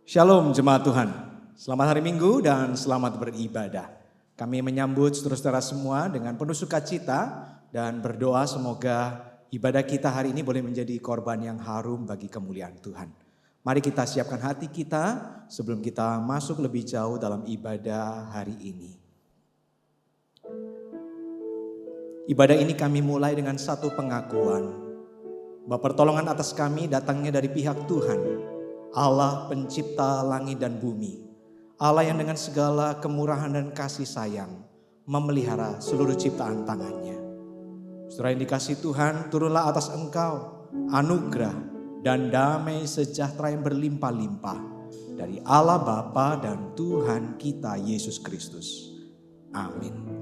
Shalom jemaat Tuhan, selamat hari Minggu dan selamat beribadah. Kami menyambut saudara-saudara semua dengan penuh sukacita dan berdoa semoga ibadah kita hari ini boleh menjadi korban yang harum bagi kemuliaan Tuhan. Mari kita siapkan hati kita sebelum kita masuk lebih jauh dalam ibadah hari ini. Ibadah ini kami mulai dengan satu pengakuan bahwa pertolongan atas kami datangnya dari pihak Tuhan, Allah pencipta langit dan bumi, Allah yang dengan segala kemurahan dan kasih sayang memelihara seluruh ciptaan tangannya. Saudara yang dikasihi Tuhan, turunlah atas engkau anugerah dan damai sejahtera yang berlimpah-limpah dari Allah Bapa dan Tuhan kita Yesus Kristus. Amin.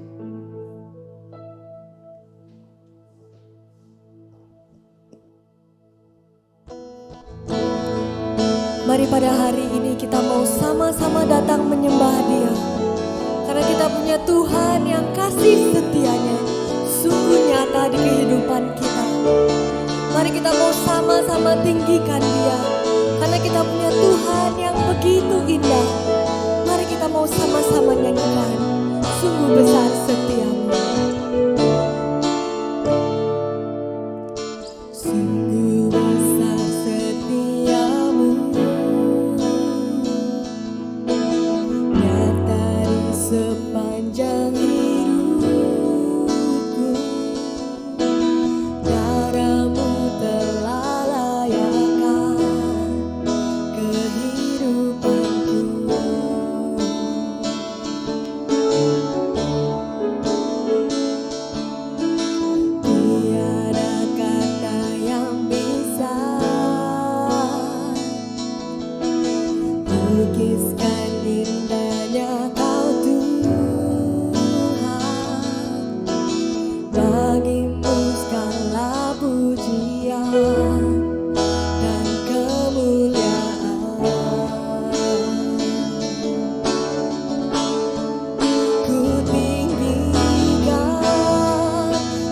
Mari pada hari ini kita mau sama-sama datang menyembah Dia. Karena kita punya Tuhan yang kasih setianya sungguh nyata di kehidupan kita. Mari kita mau sama-sama tinggikan Dia. Karena kita punya Tuhan yang begitu indah. Mari kita mau sama-sama nyanyikan sungguh besar setiamu. Sungguh besar setiamu, sepanjang hidupku, darahmu telah layakkan kehidupanku. Tiada kata yang bisa lukiskan indahnya Kau Tuhan. Bagimu segala pujian dan kemuliaan. Ku tinggikan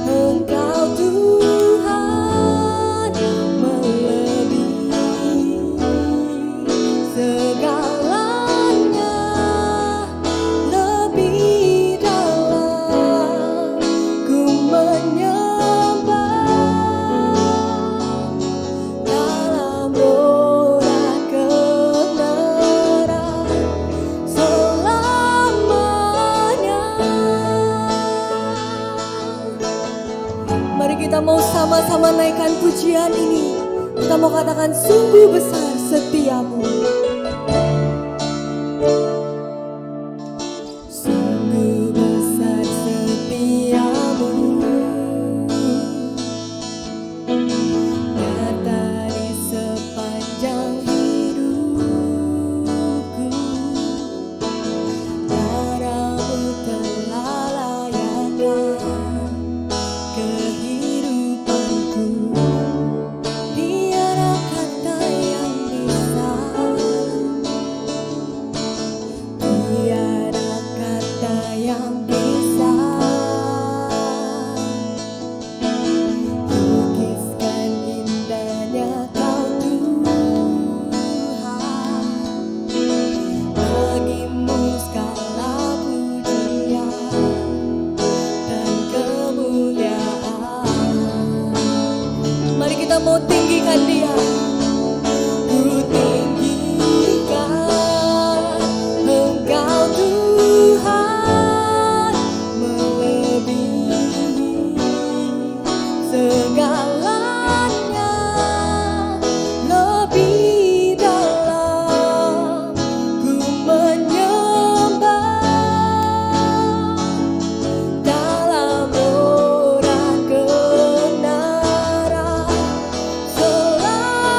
Engkau Tuhan, melebihi segalanya, lebih dalam ku menyembah dalam roda kebenaran selamanya. Mari kita mau sama-sama naikkan pujian ini. Kita mau katakan sungguh besar setiamu. Sungguh besar setiamu, nyata di sepanjang hidupku. Darahmu telah layakkan kehidupanku. Tiada kata yang bisa, tiada kata yang bisa lukiskan indahnya Kau Tuhan. Bagimu segala pujian dan kemuliaan. Mari kita mau tinggikan Dia. Ku tinggikan Engkau Tuhan, melebihi segalanya, lebih dalam ku menyembah dalam roda kebenaran selamanya.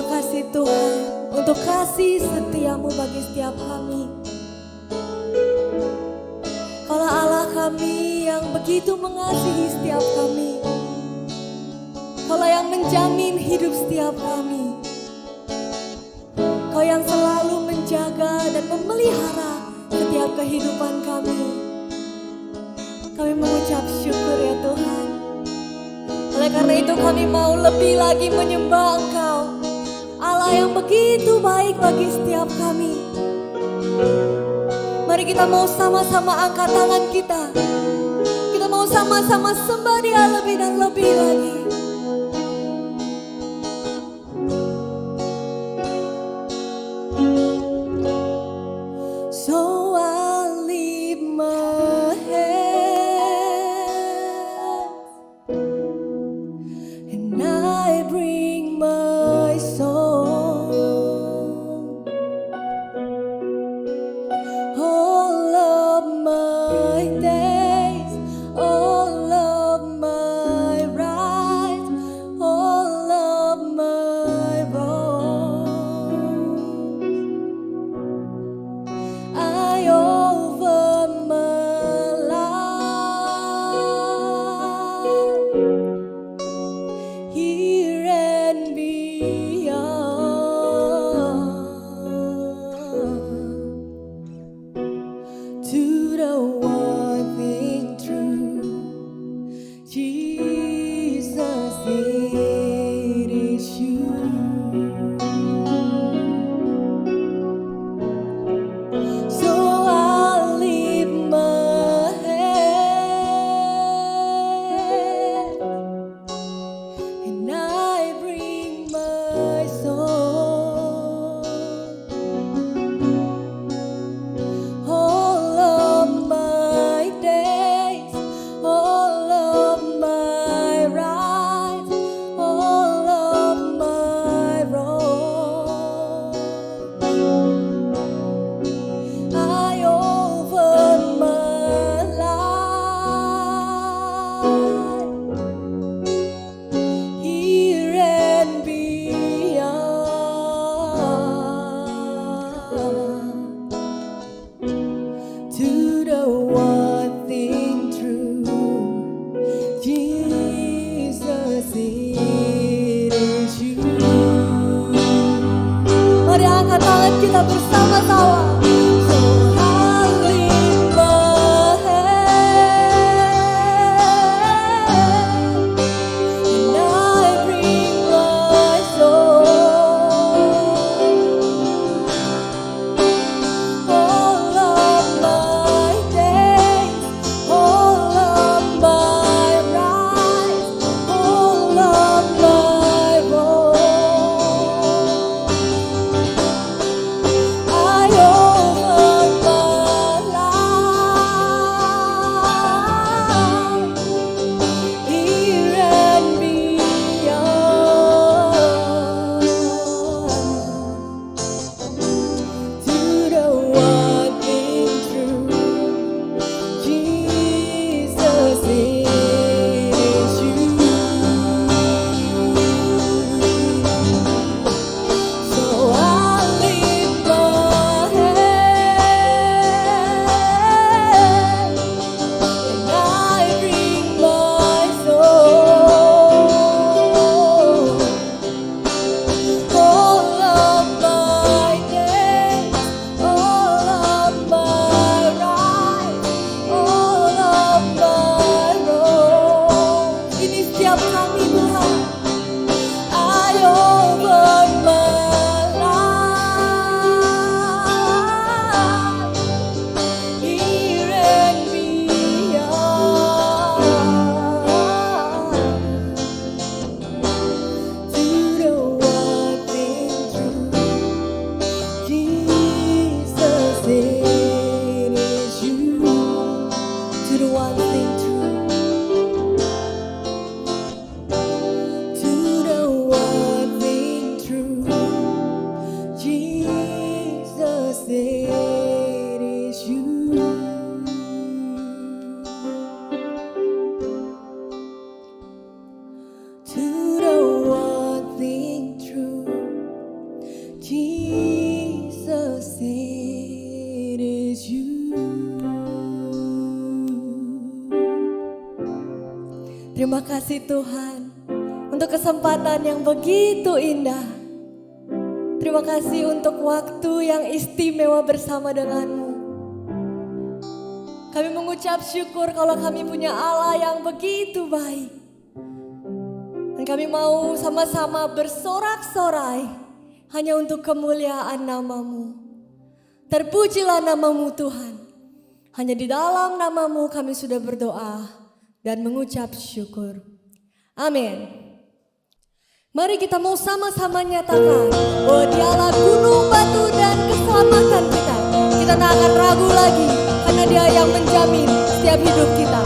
kasih Tuhan untuk kasih setiamu bagi setiap kami. Kaulah Allah kami yang begitu mengasihi setiap kami. Kaulah yang menjamin hidup setiap kami. Kau yang selalu menjaga dan memelihara setiap kehidupan kami. Kami mengucap syukur ya Tuhan. Oleh karena itu kami mau lebih lagi menyembah Engkau, Allah yang begitu baik bagi setiap kami. Mari kita mau sama-sama angkat tangan kita. Kita mau sama-sama sembah Dia lebih dan lebih lagi. So I lift my hands and I bring my song. All of my days, all of my rights, all of my wrongs, I offer my life here and beyond to the one thing true, Jesus, it is you. So I lift my hand and I bring my song. All of my days, all of my rights, all of my wrongs, I offer my life here and beyond to the one thing true, Jesus, it is you. Mari angkat tangan kita bersama-sama. So I lift my hand and I bring my song. All of my days, all of my rights, all of my wrongs, I Terima kasih Tuhan untuk kesempatan yang begitu indah. Terima kasih untuk waktu yang istimewa bersama denganmu. Kami mengucap syukur kalau kami punya Allah yang begitu baik. Dan kami mau sama-sama bersorak-sorai hanya untuk kemuliaan namamu. Terpujilah namamu Tuhan. Hanya di dalam namamu kami sudah berdoa dan mengucap syukur. Amin. Mari kita mau sama-sama nyatakan bahwa Dialah gunung, batu dan keselamatan kita. Kita tak akan ragu lagi karena Dia yang menjamin setiap hidup kita.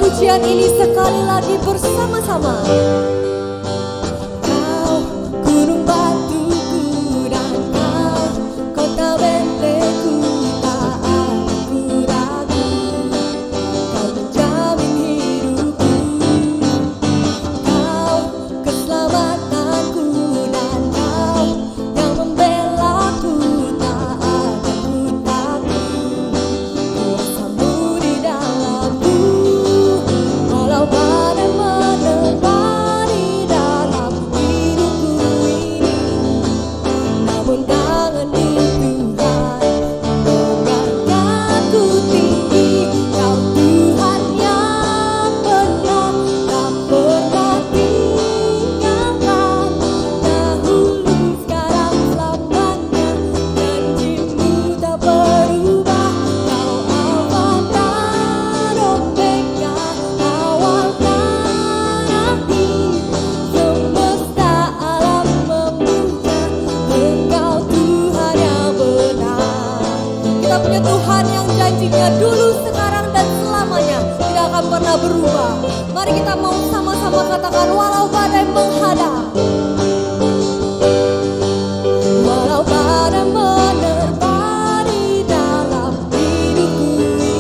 Pujian ini sekali lagi bersama-sama. Kau gunung batuku dan kau kota benteku, tak aku ragu. Kau menjamin hidupku, kau keselamatanku dan kau yang membelaku, tak akan ku takut. Kuasamu di dalamku. Walau badai menerpa di dalam hidupku ini, namun tangan-Mu Tuhan mengangkatku tinggi. Kau Tuhan yang benar, tak pernah tinggalkan. Dahulu, sekarang, selamanya, janji-Mu tak berubah. Kau Alfa dan Omega, awal dan akhir. Semesta alam memuja Engkau Tuhan yang benar. Kita punya Tuhan yang janjinya dulu, sekarang dan selamanya tidak akan pernah berubah. Mari kita mau sama-sama katakan, walau badai menghadap, walau badai menerpa di dalam hidupku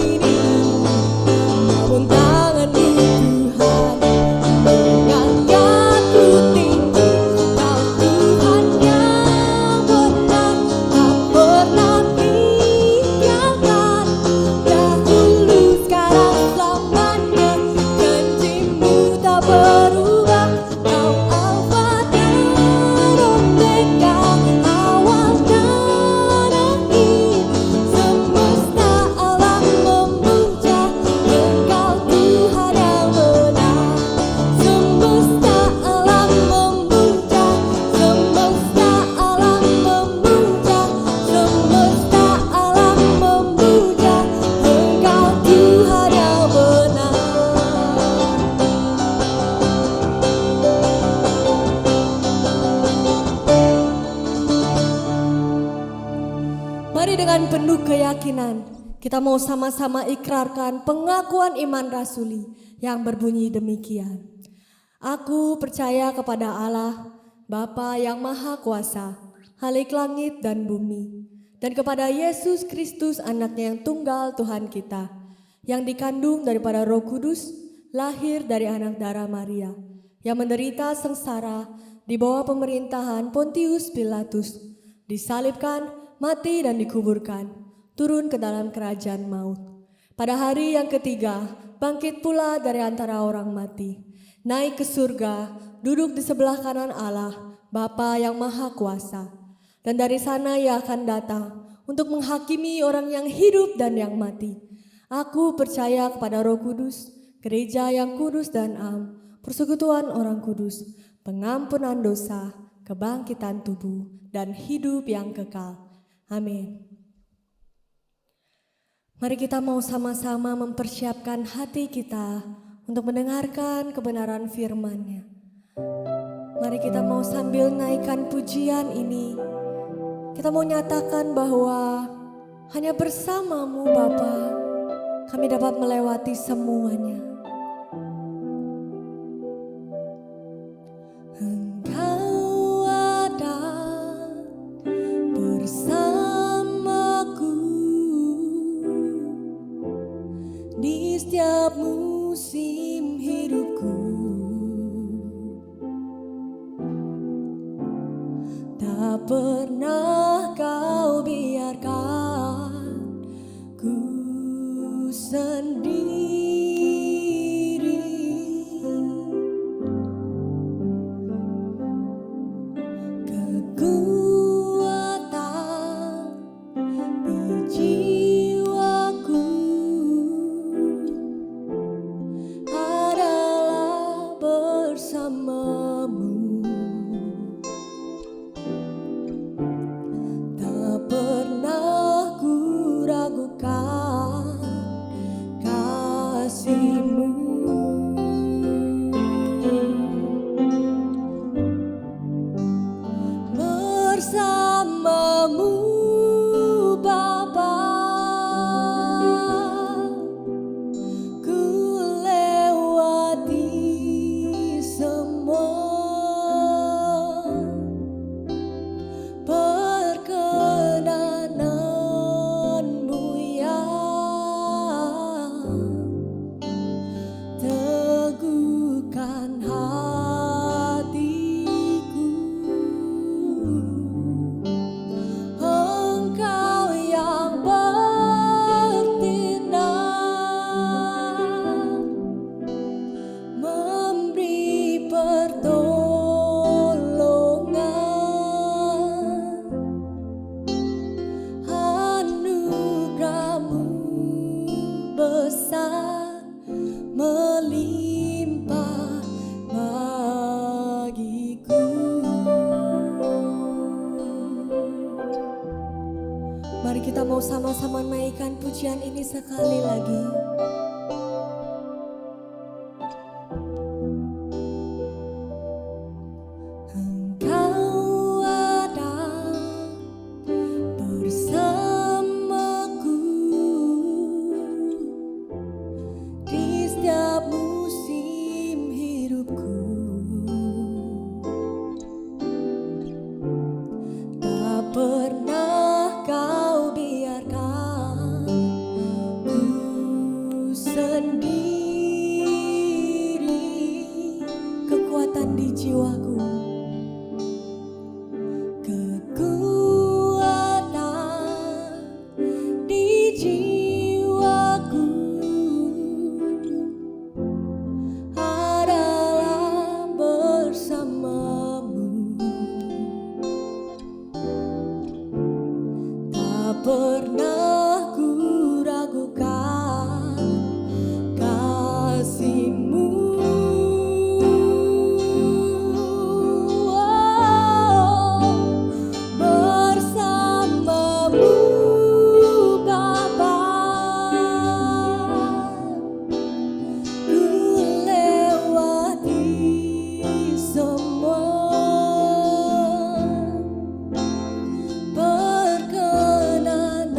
ini, namun tangan-Mu Tuhan mengangkatku tinggi. Kau Tuhan yang benar, tak pernah tinggalkan. Dahulu, sekarang, selamanya, janji-Mu tak berubah. Kau Alfa dan Omega, awal dan akhir. Semesta alam memuja Engkau Tuhan yang benar. Semesta alam memuja, semesta alam memuja, semesta alam memuja Engkau Tuhan yang benar. Mari dengan penuh keyakinan kita mau sama-sama ikrarkan pengakuan iman rasuli yang berbunyi demikian. Aku percaya kepada Allah, Bapa yang Maha Kuasa, Khalik langit dan bumi, dan kepada Yesus Kristus anaknya yang tunggal Tuhan kita, yang dikandung daripada Roh Kudus, lahir dari anak darah Maria, yang menderita sengsara di bawah pemerintahan Pontius Pilatus, disalibkan, mati dan dikuburkan, turun ke dalam kerajaan maut. Pada hari yang ketiga bangkit pula dari antara orang mati, naik ke surga, duduk di sebelah kanan Allah, Bapa yang Maha Kuasa. Dan dari sana Ia akan datang untuk menghakimi orang yang hidup dan yang mati. Aku percaya kepada Roh Kudus, gereja yang kudus dan am, persekutuan orang kudus, pengampunan dosa, kebangkitan tubuh, dan hidup yang kekal. Amin. Mari kita mau sama-sama mempersiapkan hati kita untuk mendengarkan kebenaran firman-Nya. Mari kita mau sambil naikkan pujian ini, kita mau nyatakan bahwa hanya bersama-Mu Bapa kami dapat melewati semuanya. Engkau ada bersamaku di setiap musim hidupku. Tak pernah Kau biarkan ku sendiri. Kekuatan di jiwaku adalah bersama-Mu. Tak pernah ku ragukan kasih-Mu. Bersama-Mu Bapa, ku lewati semua perkenanan-Mu yang teguhkan hatiku. Engkau yang bertindak, memberi pertolongan, anugerah-Mu besar melimpah bagiku. Mari kita mau sama-sama naikkan pujian ini sekali lagi. Engkau ada bersamaku di setiap musim hidupku. Tak pernah Kau biarkan ku sendiri. Kekuatan di jiwaku, kekuatan di jiwaku adalah bersama-Mu. Tak pernah ku ragukan kasih-Mu. Bersama-Mu Bapa, ku lewati semua perkenanan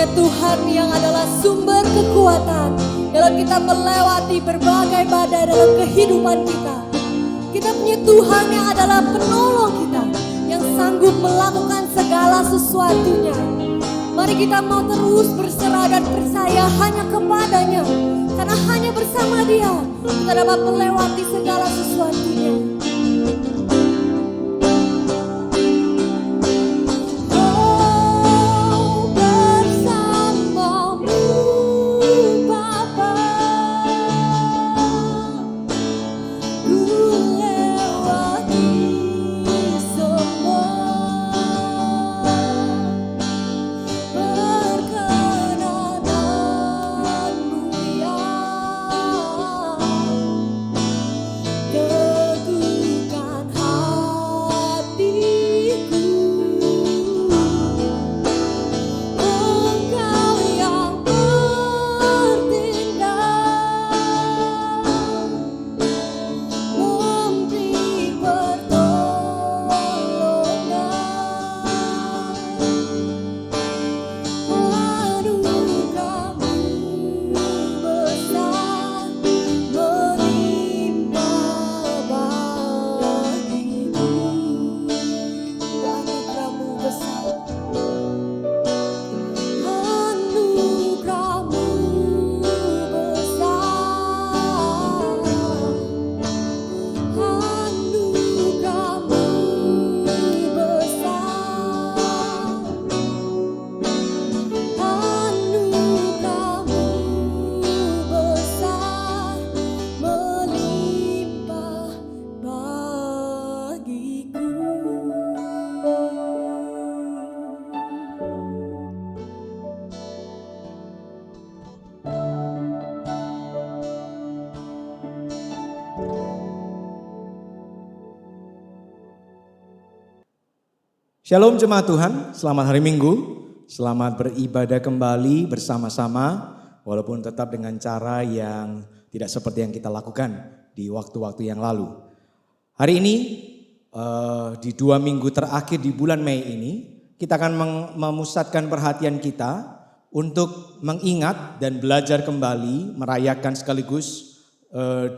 punya Tuhan yang adalah sumber kekuatan dalam kita melewati berbagai badai dalam kehidupan kita. Kita punya Tuhan yang adalah penolong kita, yang sanggup melakukan segala sesuatunya. Mari kita mau terus berserah dan percaya hanya kepadanya, karena hanya bersama Dia kita dapat melewati segala sesuatunya. Shalom jemaat Tuhan, selamat hari Minggu, selamat beribadah kembali bersama-sama walaupun tetap dengan cara yang tidak seperti yang kita lakukan di waktu-waktu yang lalu. Hari ini di 2 minggu terakhir di bulan Mei ini kita akan memusatkan perhatian kita untuk mengingat dan belajar kembali merayakan sekaligus 2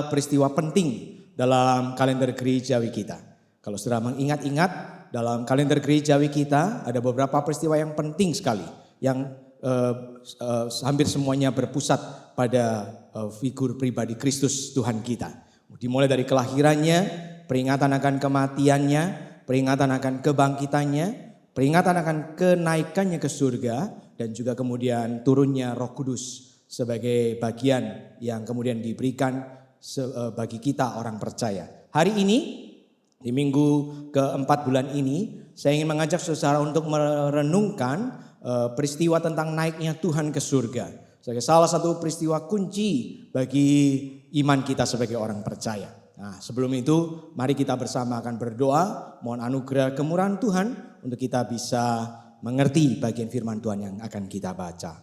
peristiwa penting dalam kalender gerejawi kita. Kalau sudah mengingat-ingat, dalam kalender gerejawi kita ada beberapa peristiwa yang penting sekali yang hampir semuanya berpusat pada figur pribadi Kristus Tuhan kita. Dimulai dari kelahirannya, peringatan akan kematiannya, peringatan akan kebangkitannya, peringatan akan kenaikannya ke surga, dan juga kemudian turunnya Roh Kudus sebagai bagian yang kemudian diberikan bagi kita orang percaya. Hari ini di minggu keempat bulan ini, saya ingin mengajak saudara untuk merenungkan peristiwa tentang naiknya Tuhan ke surga. Sebagai salah satu peristiwa kunci bagi iman kita sebagai orang percaya. Nah, sebelum itu mari kita bersama akan berdoa, mohon anugerah kemurahan Tuhan untuk kita bisa mengerti bagian firman Tuhan yang akan kita baca.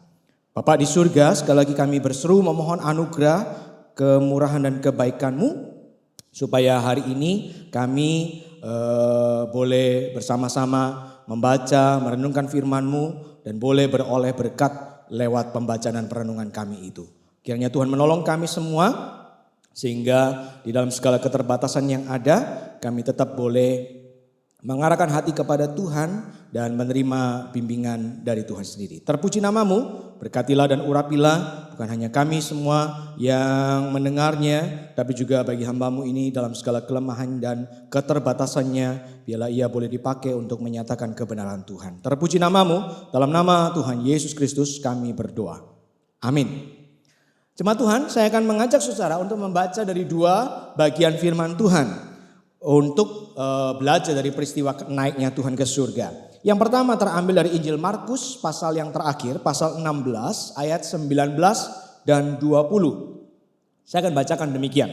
Bapa di surga, sekali lagi kami berseru memohon anugerah, kemurahan dan kebaikan-Mu, supaya hari ini kami boleh bersama-sama membaca, merenungkan firman-Mu dan boleh beroleh berkat lewat pembacaan dan perenungan kami itu. Kiranya Tuhan menolong kami semua sehingga di dalam segala keterbatasan yang ada kami tetap boleh mengarahkan hati kepada Tuhan dan menerima bimbingan dari Tuhan sendiri. Terpuji nama-Mu, berkatilah dan urapilah bukan hanya kami semua yang mendengarnya, tapi juga bagi hamba-Mu ini dalam segala kelemahan dan keterbatasannya, biarlah ia boleh dipakai untuk menyatakan kebenaran Tuhan. Terpuji nama-Mu, dalam nama Tuhan Yesus Kristus kami berdoa. Amin. Jemaat Tuhan, saya akan mengajak saudara untuk membaca dari 2 bagian firman Tuhan untuk belajar dari peristiwa naiknya Tuhan ke surga. Yang pertama terambil dari Injil Markus pasal yang terakhir, pasal 16 ayat 19 dan 20. Saya akan bacakan demikian.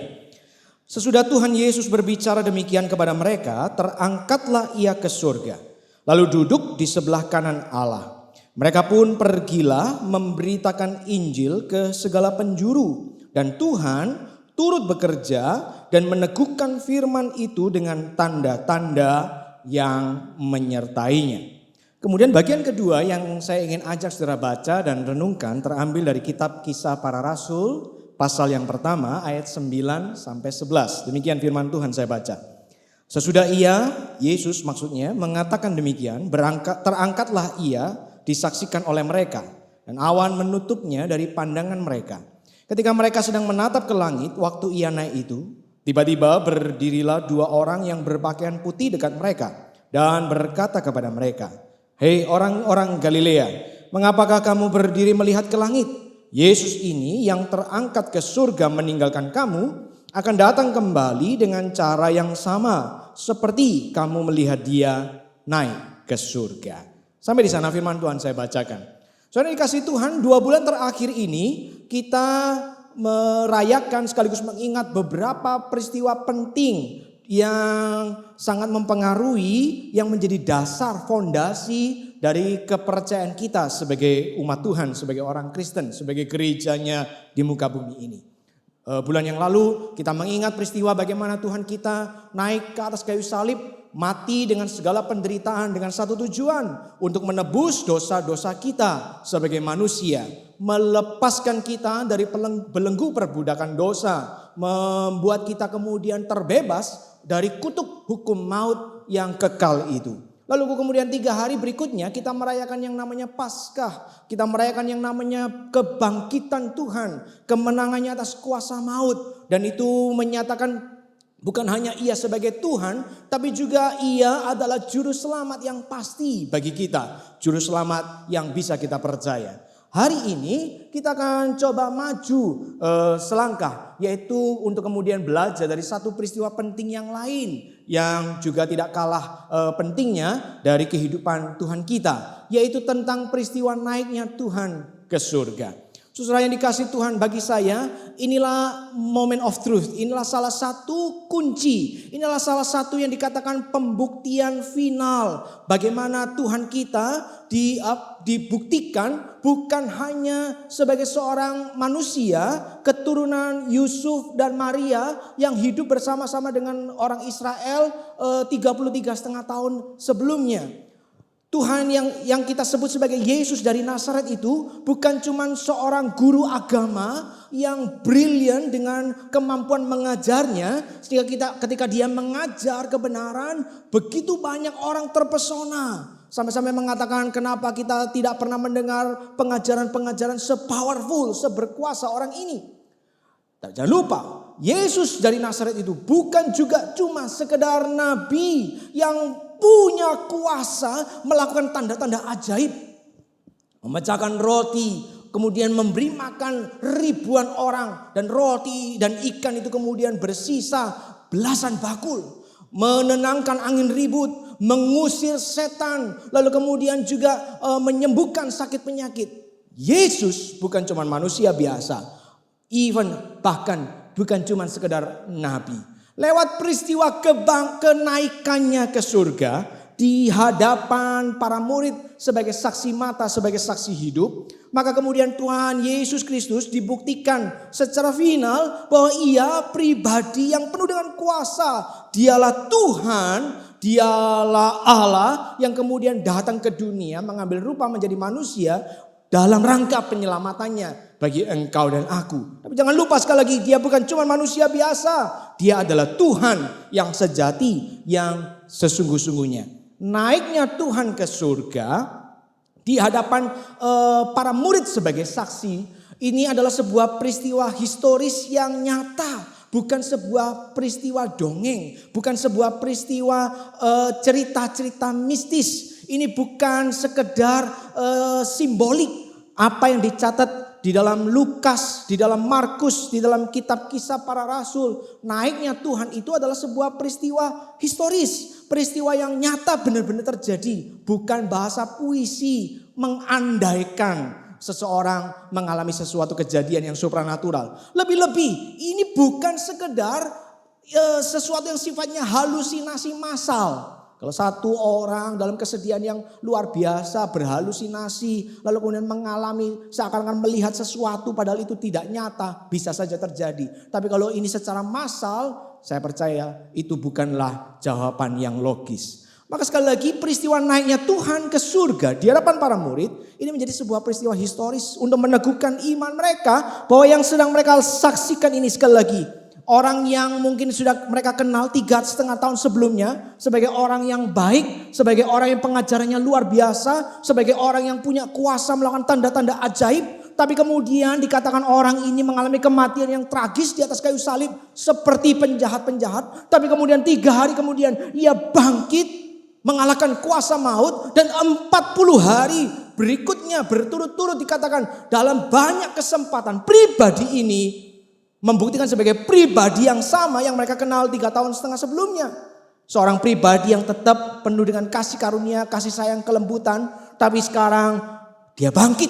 Sesudah Tuhan Yesus berbicara demikian kepada mereka, terangkatlah ia ke surga, lalu duduk di sebelah kanan Allah. Mereka pun pergilah memberitakan Injil ke segala penjuru, dan Tuhan turut bekerja dan meneguhkan firman itu dengan tanda-tanda yang menyertainya. Kemudian bagian kedua yang saya ingin ajak saudara baca dan renungkan terambil dari kitab Kisah Para Rasul pasal yang pertama ayat 9 sampai 11. Demikian firman Tuhan saya baca. Sesudah ia, Yesus maksudnya, mengatakan demikian, terangkatlah ia disaksikan oleh mereka dan awan menutupnya dari pandangan mereka. Ketika mereka sedang menatap ke langit waktu ia naik itu, tiba-tiba berdirilah dua orang yang berpakaian putih dekat mereka dan berkata kepada mereka, "Hei orang-orang Galilea, mengapakah kamu berdiri melihat ke langit? Yesus ini yang terangkat ke surga meninggalkan kamu akan datang kembali dengan cara yang sama seperti kamu melihat dia naik ke surga." Sampai di sana firman Tuhan saya bacakan. Saudara dikasih Tuhan, 2 bulan terakhir ini kita merayakan sekaligus mengingat beberapa peristiwa penting yang sangat mempengaruhi, yang menjadi dasar fondasi dari kepercayaan kita sebagai umat Tuhan, sebagai orang Kristen, sebagai gerejanya di muka bumi ini. Bulan yang lalu kita mengingat peristiwa bagaimana Tuhan kita naik ke atas kayu salib, mati dengan segala penderitaan dengan satu tujuan, untuk menebus dosa-dosa kita sebagai manusia, melepaskan kita dari belenggu perbudakan dosa, membuat kita kemudian terbebas dari kutuk hukum maut yang kekal itu. Lalu kemudian 3 hari berikutnya kita merayakan yang namanya Paskah. Kita merayakan yang namanya kebangkitan Tuhan, kemenangannya atas kuasa maut. Dan itu menyatakan bukan hanya ia sebagai Tuhan, tapi juga ia adalah juru selamat yang pasti bagi kita. Juru selamat yang bisa kita percaya. Hari ini kita akan coba maju selangkah, yaitu untuk kemudian belajar dari satu peristiwa penting yang lain yang juga tidak kalah pentingnya dari kehidupan Tuhan kita, yaitu tentang peristiwa naiknya Tuhan ke surga. Saudara yang dikasih Tuhan, bagi saya inilah moment of truth, inilah salah satu kunci, inilah salah satu yang dikatakan pembuktian final. Bagaimana Tuhan kita dibuktikan bukan hanya sebagai seorang manusia, keturunan Yusuf dan Maria yang hidup bersama-sama dengan orang Israel 33,5 tahun sebelumnya. Tuhan yang kita sebut sebagai Yesus dari Nazaret itu bukan cuma seorang guru agama yang brilian dengan kemampuan mengajarnya, sehingga ketika dia mengajar kebenaran begitu banyak orang terpesona. Sampai-sampai mengatakan kenapa kita tidak pernah mendengar pengajaran-pengajaran sepowerful, seberkuasa orang ini. Dan jangan lupa, Yesus dari Nazaret itu bukan juga cuma sekedar nabi yang punya kuasa melakukan tanda-tanda ajaib. Memecahkan roti, kemudian memberi makan ribuan orang. Dan roti dan ikan itu kemudian bersisa belasan bakul. Menenangkan angin ribut, mengusir setan, lalu kemudian juga menyembuhkan sakit penyakit. Yesus bukan cuma manusia biasa, bahkan bukan cuma sekedar nabi. Lewat peristiwa kenaikannya ke surga di hadapan para murid sebagai saksi mata, sebagai saksi hidup, maka kemudian Tuhan Yesus Kristus dibuktikan secara final bahwa ia pribadi yang penuh dengan kuasa. Dialah Tuhan, dialah Allah yang kemudian datang ke dunia mengambil rupa menjadi manusia dalam rangka penyelamatannya bagi engkau dan aku. Tapi jangan lupa sekali lagi, dia bukan cuma manusia biasa. Dia adalah Tuhan yang sejati, yang sesungguh-sungguhnya. Naiknya Tuhan ke surga di hadapan para murid sebagai saksi, ini adalah sebuah peristiwa historis yang nyata. Bukan sebuah peristiwa dongeng, bukan sebuah peristiwa cerita-cerita mistis. Ini bukan sekedar simbolik. Apa yang dicatat di dalam Lukas, di dalam Markus, di dalam kitab Kisah Para Rasul, naiknya Tuhan itu adalah sebuah peristiwa historis, peristiwa yang nyata benar-benar terjadi, bukan bahasa puisi mengandaikan seseorang mengalami sesuatu kejadian yang supranatural. Lebih-lebih ini bukan sekedar sesuatu yang sifatnya halusinasi massal. Kalau satu orang dalam kesedihan yang luar biasa berhalusinasi, lalu kemudian mengalami seakan-akan melihat sesuatu padahal itu tidak nyata, bisa saja terjadi. Tapi kalau ini secara massal, saya percaya itu bukanlah jawaban yang logis. Maka sekali lagi peristiwa naiknya Tuhan ke surga di hadapan para murid ini menjadi sebuah peristiwa historis untuk meneguhkan iman mereka bahwa yang sedang mereka saksikan ini sekali lagi orang yang mungkin sudah mereka kenal 3,5 tahun sebelumnya sebagai orang yang baik, sebagai orang yang pengajarannya luar biasa, sebagai orang yang punya kuasa melakukan tanda-tanda ajaib. Tapi kemudian dikatakan orang ini mengalami kematian yang tragis di atas kayu salib seperti penjahat-penjahat. Tapi kemudian 3 hari kemudian ia bangkit mengalahkan kuasa maut, dan 40 hari berikutnya berturut-turut dikatakan dalam banyak kesempatan pribadi ini membuktikan sebagai pribadi yang sama yang mereka kenal 3,5 tahun sebelumnya. Seorang pribadi yang tetap penuh dengan kasih karunia, kasih sayang, kelembutan, tapi sekarang dia bangkit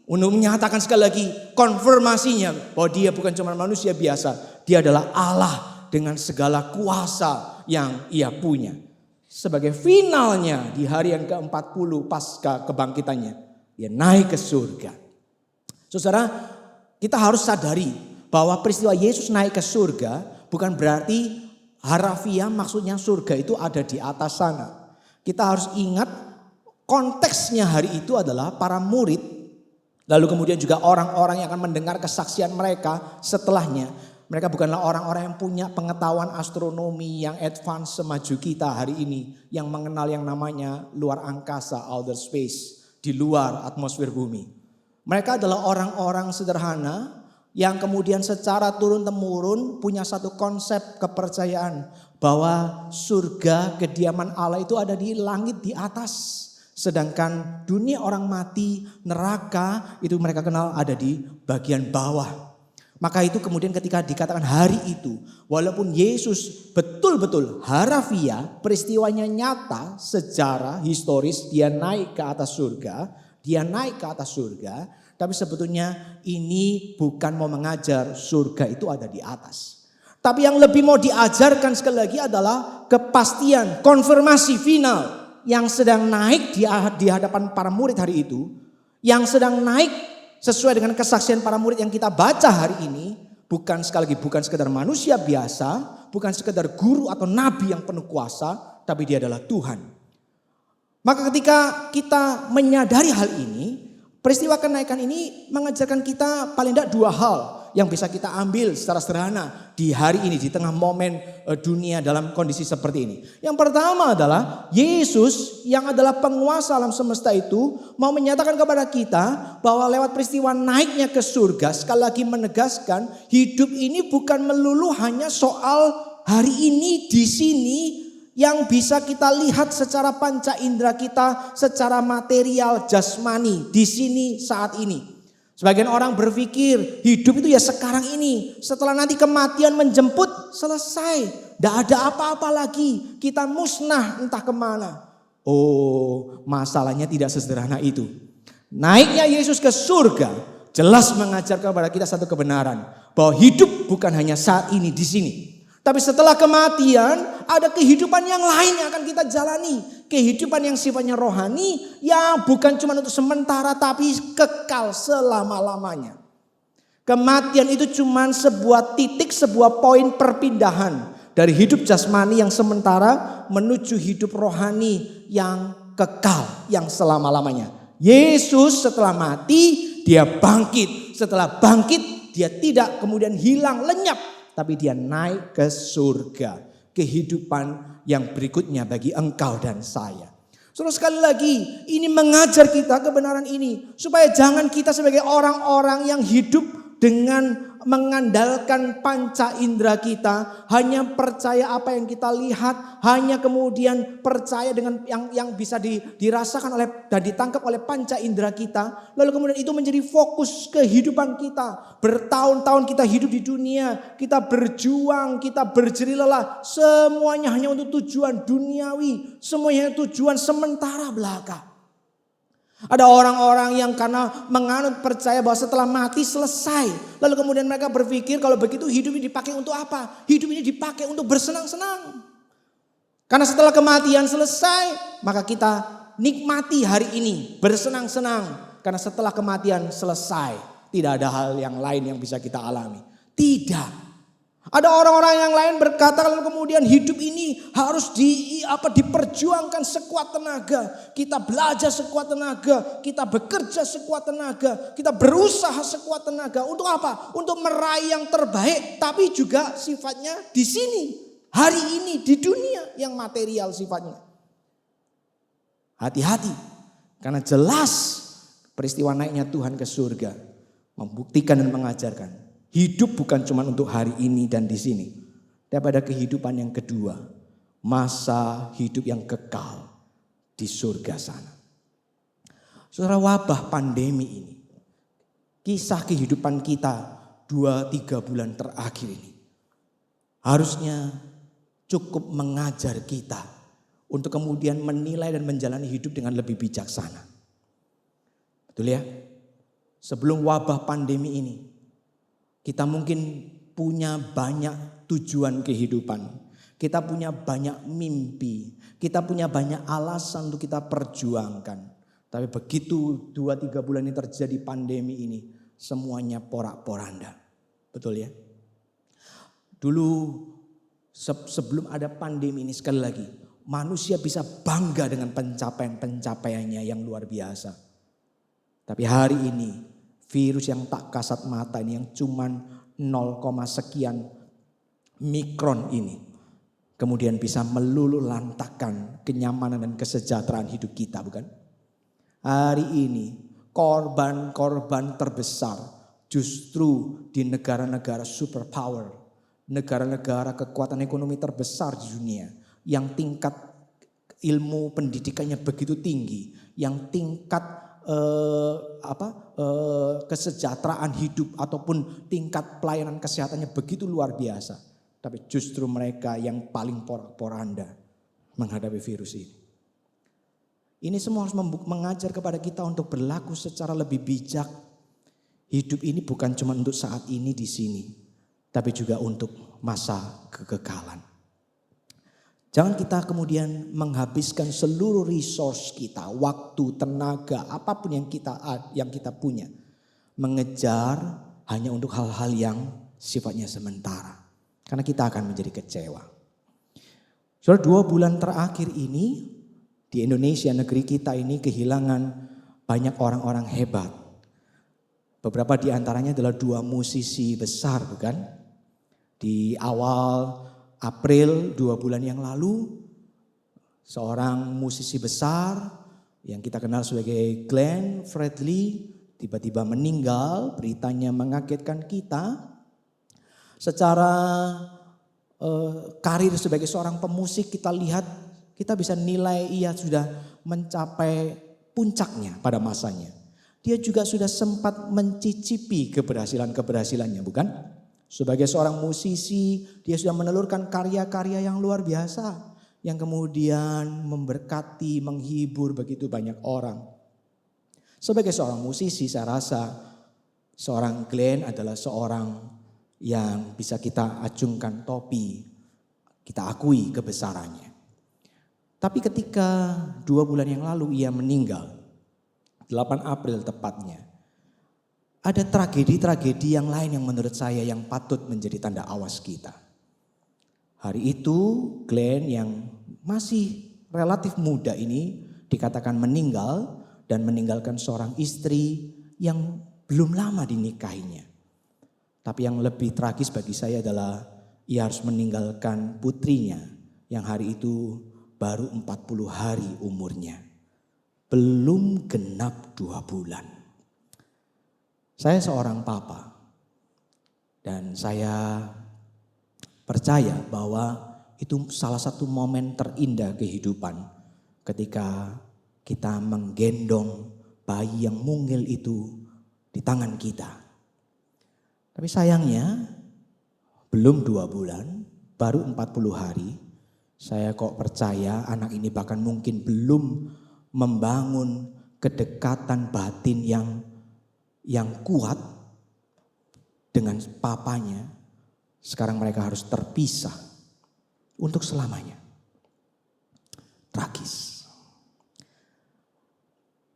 untuk menyatakan sekali lagi konfirmasinya bahwa dia bukan cuma manusia biasa, dia adalah Allah dengan segala kuasa yang ia punya. Sebagai finalnya di hari yang ke-40 pasca kebangkitannya, dia naik ke surga. Saudara, kita harus sadari bahwa peristiwa Yesus naik ke surga bukan berarti harafiah maksudnya surga itu ada di atas sana. Kita harus ingat konteksnya hari itu adalah para murid, lalu kemudian juga orang-orang yang akan mendengar kesaksian mereka setelahnya. Mereka bukanlah orang-orang yang punya pengetahuan astronomi yang advance semaju kita hari ini. Yang mengenal yang namanya luar angkasa, outer space, di luar atmosfer bumi. Mereka adalah orang-orang sederhana yang kemudian secara turun-temurun punya satu konsep kepercayaan. Bahwa surga, kediaman Allah itu ada di langit di atas. Sedangkan dunia orang mati, neraka itu mereka kenal ada di bagian bawah. Maka itu kemudian ketika dikatakan hari itu, walaupun Yesus betul-betul harafiah, peristiwanya nyata secara historis, dia naik ke atas surga, tapi sebetulnya ini bukan mau mengajar surga itu ada di atas. Tapi yang lebih mau diajarkan sekali lagi adalah kepastian, konfirmasi final yang sedang naik di hadapan para murid hari itu, yang sedang naik sesuai dengan kesaksian para murid yang kita baca hari ini, bukan sekali lagi bukan sekedar manusia biasa, bukan sekedar guru atau nabi yang penuh kuasa, tapi dia adalah Tuhan. Maka ketika kita menyadari hal ini, peristiwa kenaikan ini mengajarkan kita paling tidak 2 hal yang bisa kita ambil secara sederhana di hari ini, di tengah momen dunia dalam kondisi seperti ini. Yang pertama adalah Yesus yang adalah penguasa alam semesta itu mau menyatakan kepada kita bahwa lewat peristiwa naiknya ke surga, sekali lagi menegaskan hidup ini bukan melulu hanya soal hari ini di sini yang bisa kita lihat secara panca indera kita, secara material jasmani di sini saat ini. Sebagian orang berpikir hidup itu ya sekarang ini. Setelah nanti kematian menjemput selesai. Tidak ada apa-apa lagi. Kita musnah entah kemana. Oh, masalahnya tidak sesederhana itu. Naiknya Yesus ke surga jelas mengajar kepada kita satu kebenaran. Bahwa hidup bukan hanya saat ini di sini. Tapi setelah kematian ada kehidupan yang lain yang akan kita jalani. Kehidupan yang sifatnya rohani yang bukan cuma untuk sementara tapi kekal selama-lamanya. Kematian itu cuma sebuah titik, sebuah poin perpindahan. Dari hidup jasmani yang sementara menuju hidup rohani yang kekal, yang selama-lamanya. Yesus setelah mati dia bangkit. Setelah bangkit dia tidak kemudian hilang lenyap. Tapi dia naik ke surga. Kehidupan yang berikutnya bagi engkau dan saya. Saudara, sekali lagi ini mengajar kita kebenaran ini. Supaya jangan kita sebagai orang-orang yang hidup dengan mengandalkan panca indera kita. Hanya percaya apa yang kita lihat. Hanya kemudian percaya dengan yang bisa dirasakan oleh dan ditangkap oleh panca indera kita. Lalu kemudian itu menjadi fokus kehidupan kita. Bertahun-tahun kita hidup di dunia. Kita berjuang, kita berjerih lelah. Semuanya hanya untuk tujuan duniawi. Semuanya tujuan sementara belaka. Ada orang-orang yang karena menganut percaya bahwa setelah mati selesai. Lalu kemudian mereka berpikir kalau begitu hidup ini dipakai untuk apa? Hidup ini dipakai untuk bersenang-senang. Karena setelah kematian selesai, maka kita nikmati hari ini bersenang-senang. Karena setelah kematian selesai, tidak ada hal yang lain yang bisa kita alami. Tidak. Ada orang-orang yang lain berkata lalu kemudian hidup ini harus diperjuangkan sekuat tenaga. Kita belajar sekuat tenaga, kita bekerja sekuat tenaga, kita berusaha sekuat tenaga. Untuk apa? Untuk meraih yang terbaik, tapi juga sifatnya di sini, hari ini di dunia yang material sifatnya. Hati-hati, karena jelas peristiwa naiknya Tuhan ke surga membuktikan dan mengajarkan. Hidup bukan cuma untuk hari ini dan di sini. Tapi ada kehidupan yang kedua. Masa hidup yang kekal di surga sana. Saudara, wabah pandemi ini. Kisah kehidupan kita 2-3 bulan terakhir ini. Harusnya cukup mengajar kita. Untuk kemudian menilai dan menjalani hidup dengan lebih bijaksana. Betul ya? Sebelum wabah pandemi ini. Kita mungkin punya banyak tujuan kehidupan. Kita punya banyak mimpi. Kita punya banyak alasan untuk kita perjuangkan. Tapi begitu 2-3 bulan ini terjadi pandemi ini. Semuanya porak-poranda. Betul ya? Dulu sebelum ada pandemi ini sekali lagi. Manusia bisa bangga dengan pencapaian-pencapaiannya yang luar biasa. Tapi hari ini. Virus yang tak kasat mata ini yang cuman 0, sekian mikron ini. Kemudian bisa meluluhlantakkan kenyamanan dan kesejahteraan hidup kita, bukan? Hari ini korban-korban terbesar justru di negara-negara superpower. Negara-negara kekuatan ekonomi terbesar di dunia. Yang tingkat ilmu pendidikannya begitu tinggi. Yang tingkat kesejahteraan hidup ataupun tingkat pelayanan kesehatannya begitu luar biasa. Tapi justru mereka yang paling porak-poranda menghadapi virus ini. Ini semua harus mengajar kepada kita untuk berlaku secara lebih bijak. Hidup ini bukan cuma untuk saat ini di sini, tapi juga untuk masa kekekalan. Jangan kita kemudian menghabiskan seluruh resource kita, waktu, tenaga, apapun yang kita punya. Mengejar hanya untuk hal-hal yang sifatnya sementara. Karena kita akan menjadi kecewa. Saudara, 2 bulan terakhir ini di Indonesia, negeri kita ini kehilangan banyak orang-orang hebat. Beberapa di antaranya adalah 2 musisi besar, bukan? Di awal April 2 bulan yang lalu, seorang musisi besar yang kita kenal sebagai Glenn Fredly tiba-tiba meninggal. Beritanya mengagetkan kita. Secara karir sebagai seorang pemusik kita lihat, kita bisa nilai ia sudah mencapai puncaknya pada masanya. Dia juga sudah sempat mencicipi keberhasilannya, bukan? Sebagai seorang musisi, dia sudah menelurkan karya-karya yang luar biasa. Yang kemudian memberkati, menghibur begitu banyak orang. Sebagai seorang musisi, saya rasa seorang Glenn adalah seorang yang bisa kita acungkan topi. Kita akui kebesarannya. Tapi ketika 2 bulan yang lalu ia meninggal, 8 April tepatnya. Ada tragedi-tragedi yang lain yang menurut saya yang patut menjadi tanda awas kita. Hari itu Glenn yang masih relatif muda ini dikatakan meninggal dan meninggalkan seorang istri yang belum lama dinikahinya. Tapi yang lebih tragis bagi saya adalah ia harus meninggalkan putrinya yang hari itu baru 40 hari umurnya. Belum genap 2 bulan. Saya seorang papa dan saya percaya bahwa itu salah satu momen terindah kehidupan ketika kita menggendong bayi yang mungil itu di tangan kita. Tapi sayangnya belum 2 bulan, baru 40 hari, saya kok percaya anak ini bahkan mungkin belum membangun kedekatan batin yang kuat dengan papanya. Sekarang mereka harus terpisah untuk selamanya. Tragis.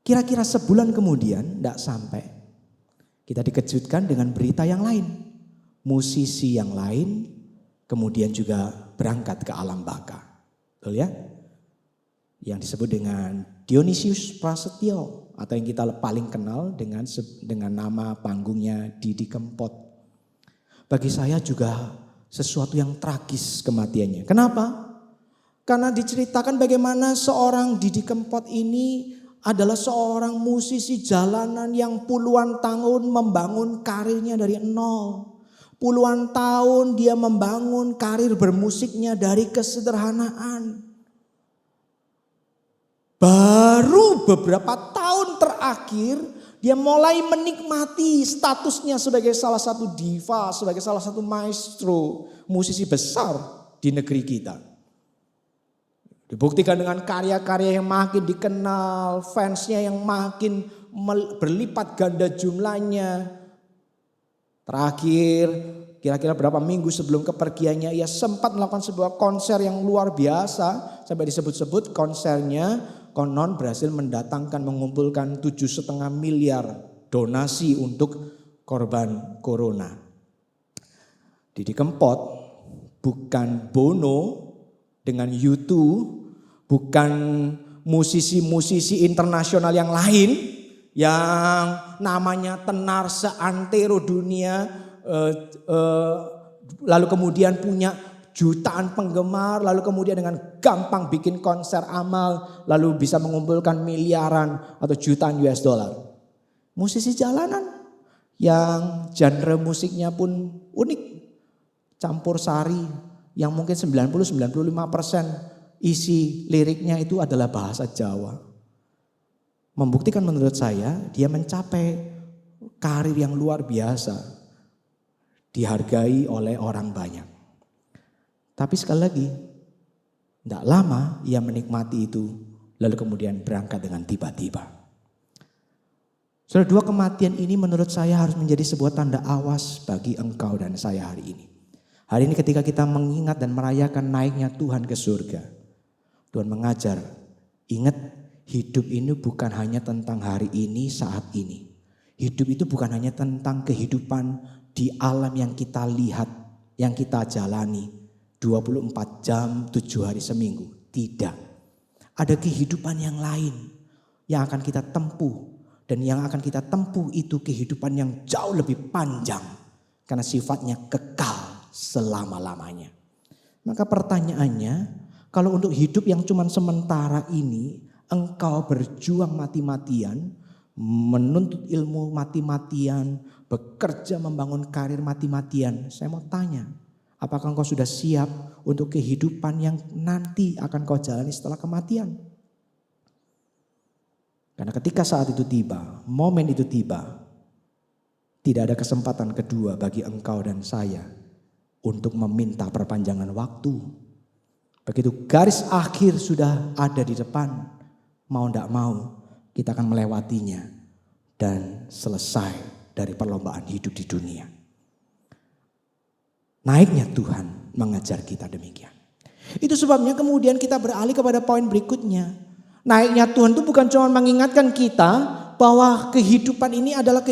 Kira-kira sebulan kemudian, tidak sampai, kita dikejutkan dengan berita yang lain. Musisi yang lain kemudian juga berangkat ke alam baka. Betul ya? Yang disebut dengan Dionysius Prasetyo atau yang kita paling kenal dengan nama panggungnya Didi Kempot. Bagi saya juga sesuatu yang tragis kematiannya. Kenapa? Karena diceritakan bagaimana seorang Didi Kempot ini adalah seorang musisi jalanan yang puluhan tahun membangun karirnya dari nol. Puluhan tahun dia membangun karir bermusiknya dari kesederhanaan. Baru beberapa tahun terakhir dia mulai menikmati statusnya sebagai salah satu diva, sebagai salah satu maestro, musisi besar di negeri kita. Dibuktikan dengan karya-karya yang makin dikenal, fansnya yang makin berlipat ganda jumlahnya. Terakhir, kira-kira berapa minggu sebelum kepergiannya, ia sempat melakukan sebuah konser yang luar biasa. Sampai disebut-sebut konsernya konon berhasil mengumpulkan 7,5 miliar donasi untuk korban corona. Didi Kempot bukan Bono dengan U2, bukan musisi-musisi internasional yang lain yang namanya tenar seantero dunia, lalu kemudian punya jutaan penggemar, lalu kemudian dengan gampang bikin konser amal, lalu bisa mengumpulkan miliaran atau jutaan US dollar. Musisi jalanan yang genre musiknya pun unik, campur sari, yang mungkin 90-95% isi liriknya itu adalah bahasa Jawa. Membuktikan menurut saya dia mencapai karir yang luar biasa, dihargai oleh orang banyak. Tapi sekali lagi, tidak lama ia menikmati itu, lalu kemudian berangkat dengan tiba-tiba. Saudara, dua kematian ini menurut saya harus menjadi sebuah tanda awas bagi engkau dan saya hari ini. Hari ini ketika kita mengingat dan merayakan naiknya Tuhan ke surga, Tuhan mengajar, ingat hidup ini bukan hanya tentang hari ini, saat ini. Hidup itu bukan hanya tentang kehidupan di alam yang kita lihat, yang kita jalani. 24 jam, 7 hari seminggu. Tidak. Ada kehidupan yang lain yang akan kita tempuh. Dan yang akan kita tempuh itu kehidupan yang jauh lebih panjang. Karena sifatnya kekal selama-lamanya. Maka pertanyaannya, kalau untuk hidup yang cuma sementara ini, engkau berjuang mati-matian, menuntut ilmu mati-matian, bekerja membangun karir mati-matian. Saya mau tanya, apakah engkau sudah siap untuk kehidupan yang nanti akan kau jalani setelah kematian? Karena ketika saat itu tiba, momen itu tiba, tidak ada kesempatan kedua bagi engkau dan saya untuk meminta perpanjangan waktu. Begitu garis akhir sudah ada di depan, mau tidak mau kita akan melewatinya dan selesai dari perlombaan hidup di dunia. Naiknya Tuhan mengajar kita demikian. Itu sebabnya kemudian kita beralih kepada poin berikutnya. Naiknya Tuhan itu bukan cuma mengingatkan kita bahwa kehidupan ini adalah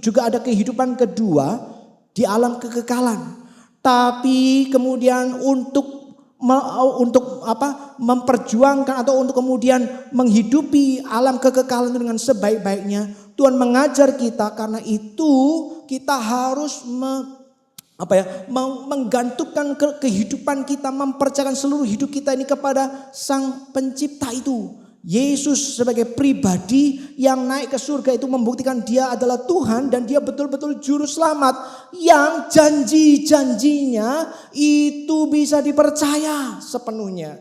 juga ada kehidupan kedua di alam kekekalan. Tapi kemudian untuk memperjuangkan atau untuk kemudian menghidupi alam kekekalan dengan sebaik-baiknya, Tuhan mengajar kita, karena itu kita harus menggantungkan kehidupan kita, mempercayakan seluruh hidup kita ini kepada Sang Pencipta itu. Yesus sebagai pribadi yang naik ke surga itu membuktikan dia adalah Tuhan dan dia betul-betul juru selamat yang janji-janjinya itu bisa dipercaya sepenuhnya.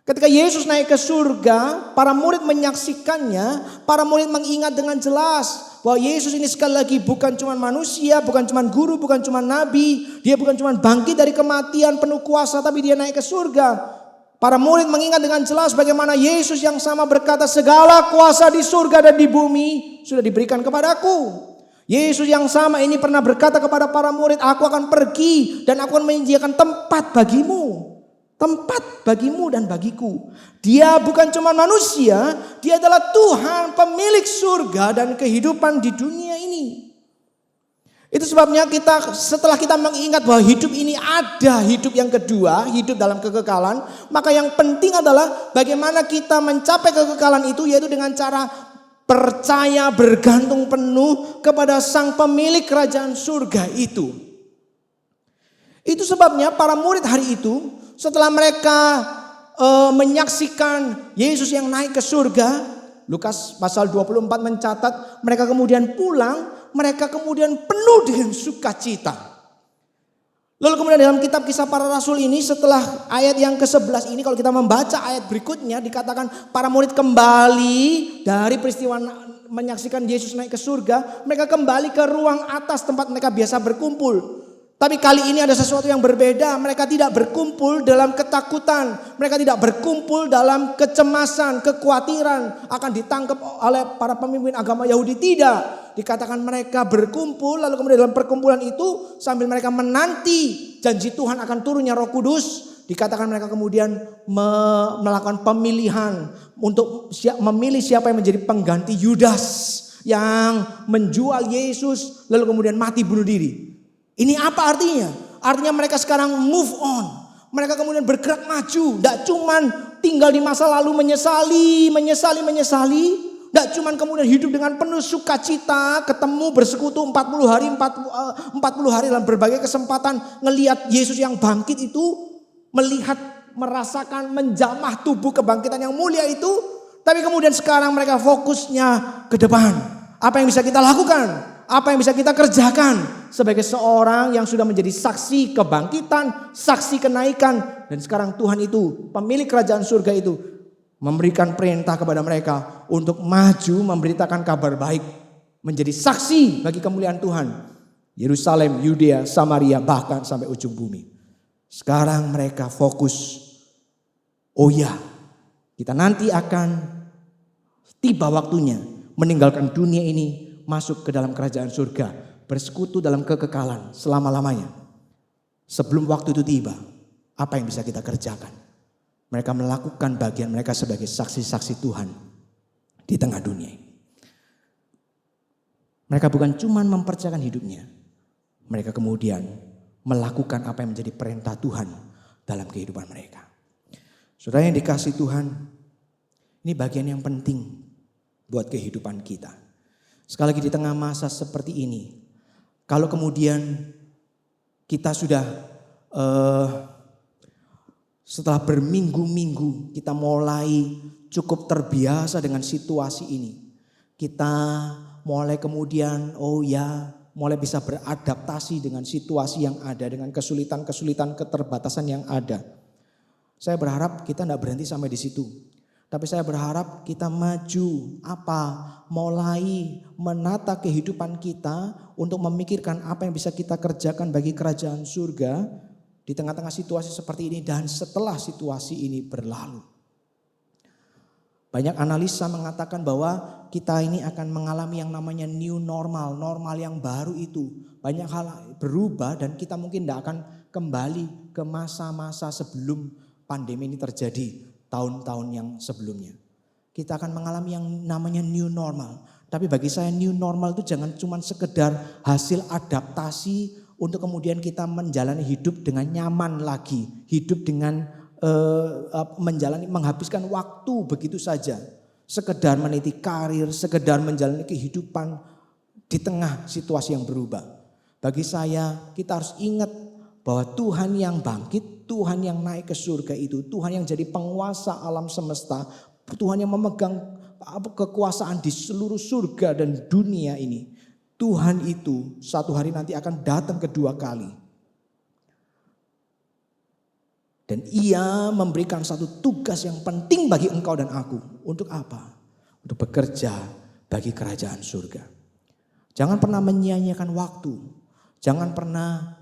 Ketika Yesus naik ke surga, para murid menyaksikannya, para murid mengingat dengan jelas bahwa Yesus ini sekali lagi bukan cuma manusia, bukan cuma guru, bukan cuma nabi, dia bukan cuma bangkit dari kematian penuh kuasa, tapi dia naik ke surga. Para murid mengingat dengan jelas bagaimana Yesus yang sama berkata, segala kuasa di surga dan di bumi sudah diberikan kepadaku. Yesus yang sama ini pernah berkata kepada para murid, aku akan pergi dan aku akan menyediakan tempat bagimu. Tempat bagimu dan bagiku. Dia bukan cuma manusia, dia adalah Tuhan pemilik surga dan kehidupan di dunia ini. Itu sebabnya setelah kita mengingat bahwa hidup ini ada hidup yang kedua, hidup dalam kekekalan, maka yang penting adalah bagaimana kita mencapai kekekalan itu, yaitu dengan cara percaya, bergantung penuh kepada Sang Pemilik Kerajaan Surga itu. Itu sebabnya para murid hari itu setelah mereka menyaksikan Yesus yang naik ke surga, Lukas pasal 24 mencatat mereka kemudian pulang. Mereka kemudian penuh dengan sukacita. Lalu kemudian dalam kitab Kisah Para Rasul ini, setelah ayat yang ke-11 ini, kalau kita membaca ayat berikutnya, dikatakan para murid kembali dari peristiwa menyaksikan Yesus naik ke surga. Mereka kembali ke ruang atas tempat mereka biasa berkumpul. Tapi kali ini ada sesuatu yang berbeda. Mereka tidak berkumpul dalam ketakutan. Mereka tidak berkumpul dalam kecemasan, kekhawatiran akan ditangkap oleh para pemimpin agama Yahudi. Tidak. Dikatakan mereka berkumpul, lalu kemudian dalam perkumpulan itu sambil mereka menanti janji Tuhan akan turunnya Roh Kudus. Dikatakan mereka kemudian melakukan pemilihan untuk memilih siapa yang menjadi pengganti Yudas yang menjual Yesus lalu kemudian mati bunuh diri. Ini apa artinya? Artinya mereka sekarang move on. Mereka kemudian bergerak maju. Tidak cuman tinggal di masa lalu menyesali. Tidak cuman kemudian hidup dengan penuh sukacita. Ketemu bersekutu 40 hari dalam berbagai kesempatan. Ngelihat Yesus yang bangkit itu. Melihat, merasakan, menjamah tubuh kebangkitan yang mulia itu. Tapi kemudian sekarang mereka fokusnya ke depan. Apa yang bisa kita lakukan? Apa yang bisa kita kerjakan sebagai seorang yang sudah menjadi saksi kebangkitan, saksi kenaikan. Dan sekarang Tuhan itu, pemilik kerajaan surga itu, memberikan perintah kepada mereka untuk maju memberitakan kabar baik. Menjadi saksi bagi kemuliaan Tuhan. Yerusalem, Yudea, Samaria, bahkan sampai ujung bumi. Sekarang mereka fokus. Oh ya, kita nanti akan tiba waktunya meninggalkan dunia ini, masuk ke dalam kerajaan surga, bersekutu dalam kekekalan selama-lamanya. Sebelum waktu itu tiba, apa yang bisa kita kerjakan? Mereka melakukan bagian mereka sebagai saksi-saksi Tuhan di tengah dunia ini. Mereka bukan cuma mempercayakan hidupnya, mereka kemudian melakukan apa yang menjadi perintah Tuhan dalam kehidupan mereka. Saudara yang dikasihi Tuhan, ini bagian yang penting buat kehidupan kita. Sekali lagi di tengah masa seperti ini, kalau kemudian kita sudah setelah berminggu-minggu kita mulai cukup terbiasa dengan situasi ini. Kita mulai kemudian mulai bisa beradaptasi dengan situasi yang ada, dengan kesulitan-kesulitan, keterbatasan yang ada. Saya berharap kita tidak berhenti sampai di situ. Tapi saya berharap kita maju, mulai menata kehidupan kita untuk memikirkan apa yang bisa kita kerjakan bagi kerajaan surga di tengah-tengah situasi seperti ini dan setelah situasi ini berlalu. Banyak analisa mengatakan bahwa kita ini akan mengalami yang namanya new normal, normal yang baru itu. Banyak hal berubah dan kita mungkin tidak akan kembali ke masa-masa sebelum pandemi ini terjadi. Tahun-tahun yang sebelumnya. Kita akan mengalami yang namanya new normal. Tapi bagi saya new normal itu jangan cuma sekedar hasil adaptasi untuk kemudian kita menjalani hidup dengan nyaman lagi. Hidup dengan menghabiskan waktu begitu saja. Sekedar meniti karir, sekedar menjalani kehidupan di tengah situasi yang berubah. Bagi saya kita harus ingat bahwa Tuhan yang bangkit, Tuhan yang naik ke surga itu, Tuhan yang jadi penguasa alam semesta, Tuhan yang memegang kekuasaan di seluruh surga dan dunia ini. Tuhan itu satu hari nanti akan datang kedua kali. Dan ia memberikan satu tugas yang penting bagi engkau dan aku. Untuk apa? Untuk bekerja bagi kerajaan surga. Jangan pernah menyia-nyiakan waktu. Jangan pernah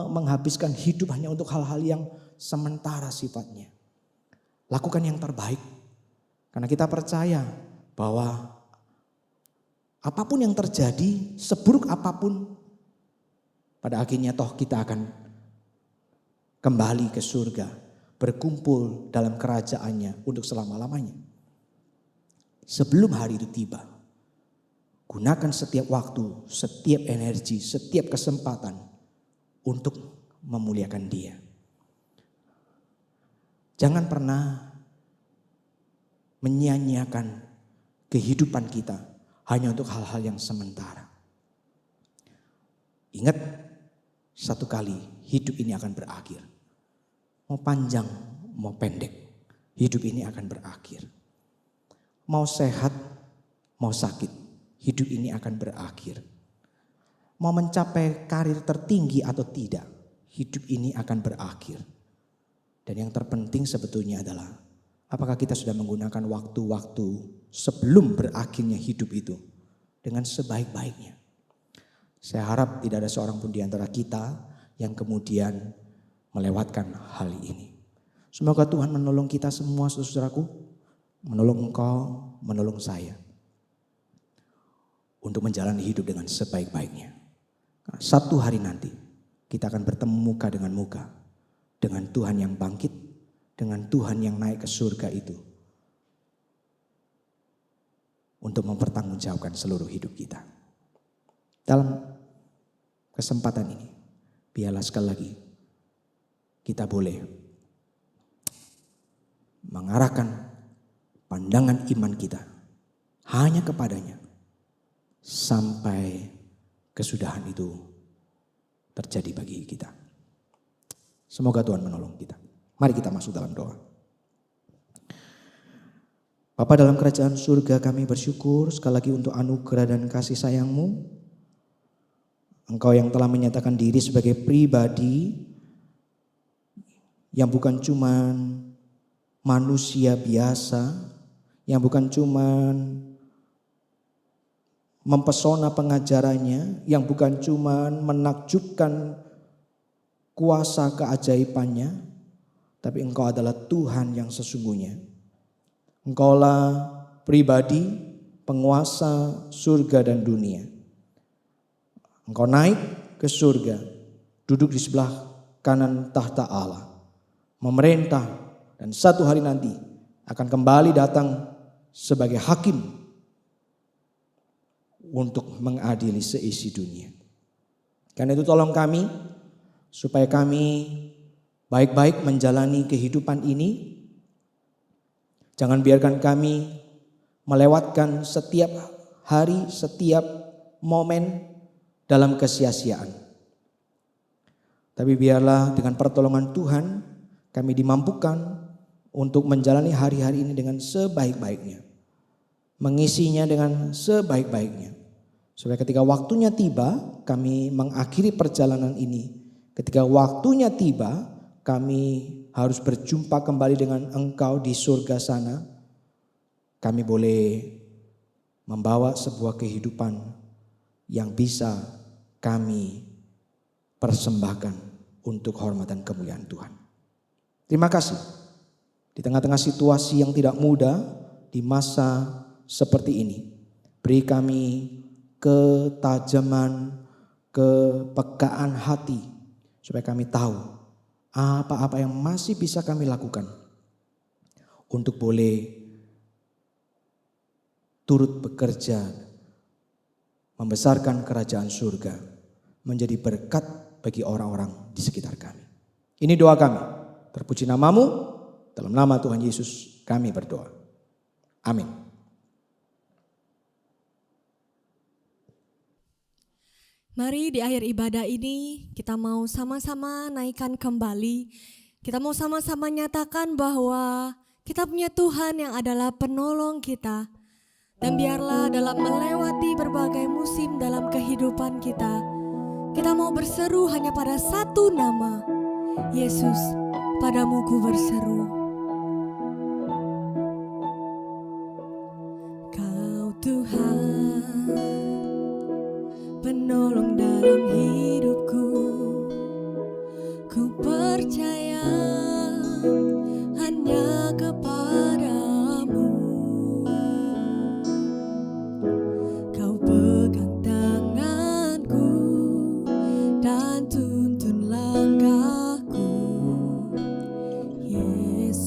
menghabiskan hidup hanya untuk hal-hal yang sementara sifatnya. Lakukan yang terbaik. Karena kita percaya bahwa apapun yang terjadi, seburuk apapun, pada akhirnya toh kita akan kembali ke surga. Berkumpul dalam kerajaannya untuk selama-lamanya. Sebelum hari itu tiba, Gunakan setiap waktu, setiap energi, setiap kesempatan untuk memuliakan Dia. Jangan pernah menyia-nyiakan kehidupan kita hanya untuk hal-hal yang sementara. Ingat, satu kali hidup ini akan berakhir. Mau panjang, mau pendek, hidup ini akan berakhir. Mau sehat, mau sakit, hidup ini akan berakhir. Mau mencapai karir tertinggi atau tidak, hidup ini akan berakhir. Dan yang terpenting sebetulnya adalah apakah kita sudah menggunakan waktu-waktu sebelum berakhirnya hidup itu dengan sebaik-baiknya. Saya harap tidak ada seorang pun di antara kita yang kemudian melewatkan hal ini. Semoga Tuhan menolong kita semua, saudaraku, menolong engkau, menolong saya untuk menjalani hidup dengan sebaik-baiknya. Satu hari nanti kita akan bertemu muka dengan muka dengan Tuhan yang bangkit, dengan Tuhan yang naik ke surga itu untuk mempertanggungjawabkan seluruh hidup kita. Dalam kesempatan ini, biarlah sekali lagi kita boleh mengarahkan pandangan iman kita hanya kepadanya sampai kesudahan itu terjadi bagi kita. Semoga Tuhan menolong kita. Mari kita masuk dalam doa. Bapa dalam kerajaan surga, kami bersyukur sekali lagi untuk anugerah dan kasih sayang-Mu. Engkau yang telah menyatakan diri sebagai pribadi yang bukan cuman manusia biasa, yang bukan cuman mempesona pengajarannya, yang bukan cuman menakjubkan kuasa keajaibannya, tapi Engkau adalah Tuhan yang sesungguhnya. Engkaulah pribadi penguasa surga dan dunia. Engkau naik ke surga, duduk di sebelah kanan tahta Allah, memerintah, dan satu hari nanti akan kembali datang sebagai hakim untuk mengadili seisi dunia. Karena itu tolong kami supaya kami baik-baik menjalani kehidupan ini. Jangan biarkan kami melewatkan setiap hari, setiap momen dalam kesia-siaan. Tapi biarlah dengan pertolongan Tuhan kami dimampukan untuk menjalani hari-hari ini dengan sebaik-baiknya. Mengisinya dengan sebaik-baiknya. Supaya ketika waktunya tiba kami mengakhiri perjalanan ini. Ketika waktunya tiba kami harus berjumpa kembali dengan Engkau di surga sana. Kami boleh membawa sebuah kehidupan yang bisa kami persembahkan untuk hormat dan kemuliaan Tuhan. Terima kasih. Di tengah-tengah situasi yang tidak mudah di masa seperti ini, beri kami ketajaman, kepekaan hati supaya kami tahu apa-apa yang masih bisa kami lakukan untuk boleh turut bekerja membesarkan kerajaan surga, menjadi berkat bagi orang-orang di sekitar kami. Ini doa kami, terpuji nama-Mu, dalam nama Tuhan Yesus kami berdoa. Amin. Mari di akhir ibadah ini kita mau sama-sama naikkan kembali. Kita mau sama-sama nyatakan bahwa kita punya Tuhan yang adalah penolong kita. Dan biarlah dalam melewati berbagai musim dalam kehidupan kita, kita mau berseru hanya pada satu nama, Yesus, padamu ku berseru. Kau Tuhan, penolong dalam hidupku, ku percaya hanya kepadamu. Kau pegang tanganku dan tuntun langkahku, Yesus.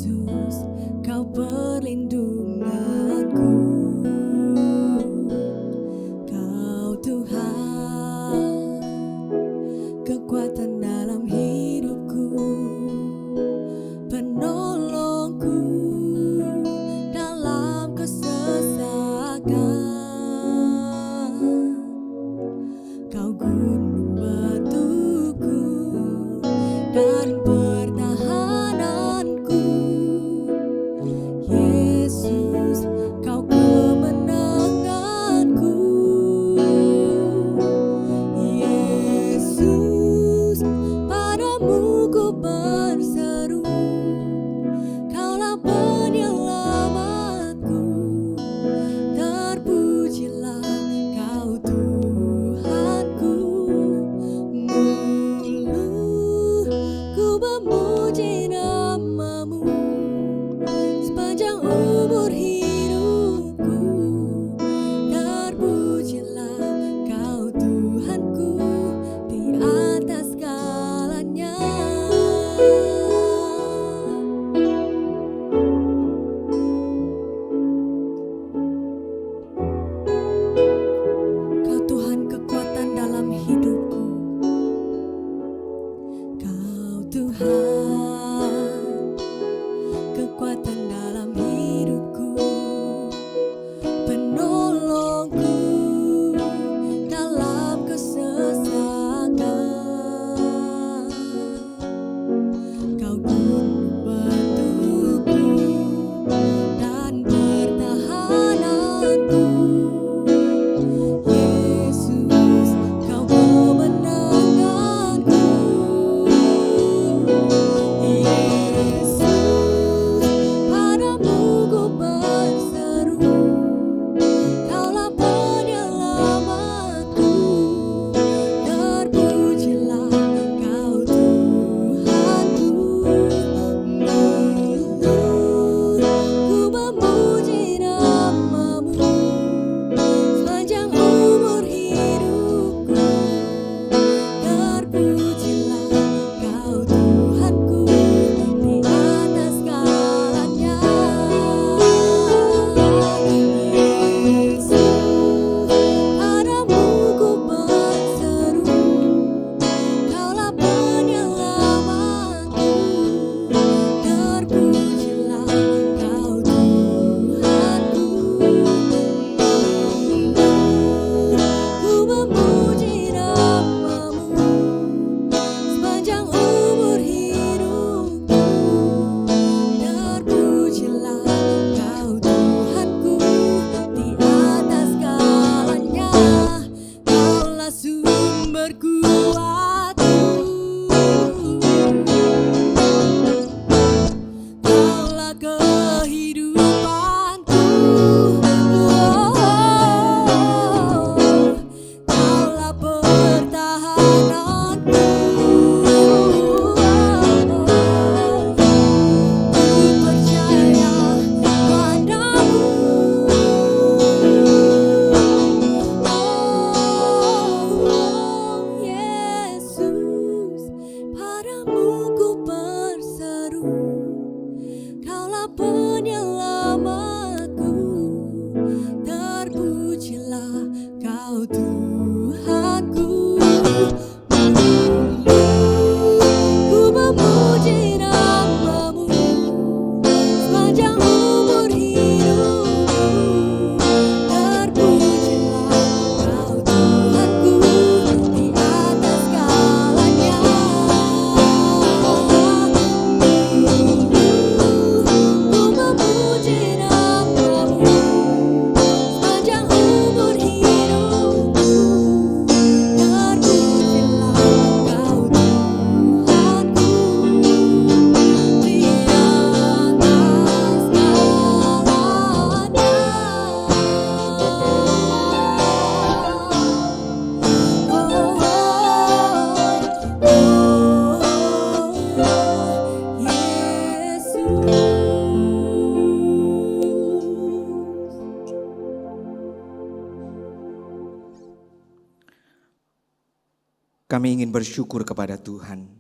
Kami ingin bersyukur kepada Tuhan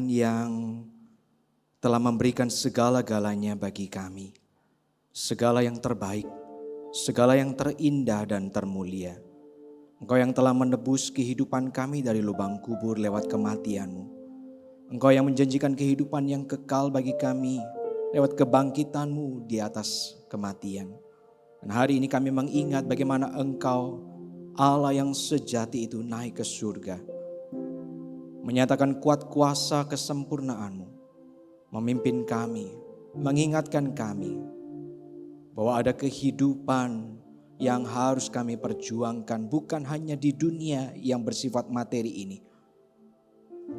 yang telah memberikan segala-galanya bagi kami. Segala yang terbaik, segala yang terindah dan termulia. Engkau yang telah menebus kehidupan kami dari lubang kubur lewat kematian-Mu. Engkau yang menjanjikan kehidupan yang kekal bagi kami lewat kebangkitan-Mu di atas kematian. Dan hari ini kami mengingat bagaimana Engkau, Allah yang sejati itu, naik ke surga, menyatakan kuat kuasa kesempurnaan-Mu, memimpin kami, mengingatkan kami bahwa ada kehidupan yang harus kami perjuangkan, bukan hanya di dunia yang bersifat materi ini,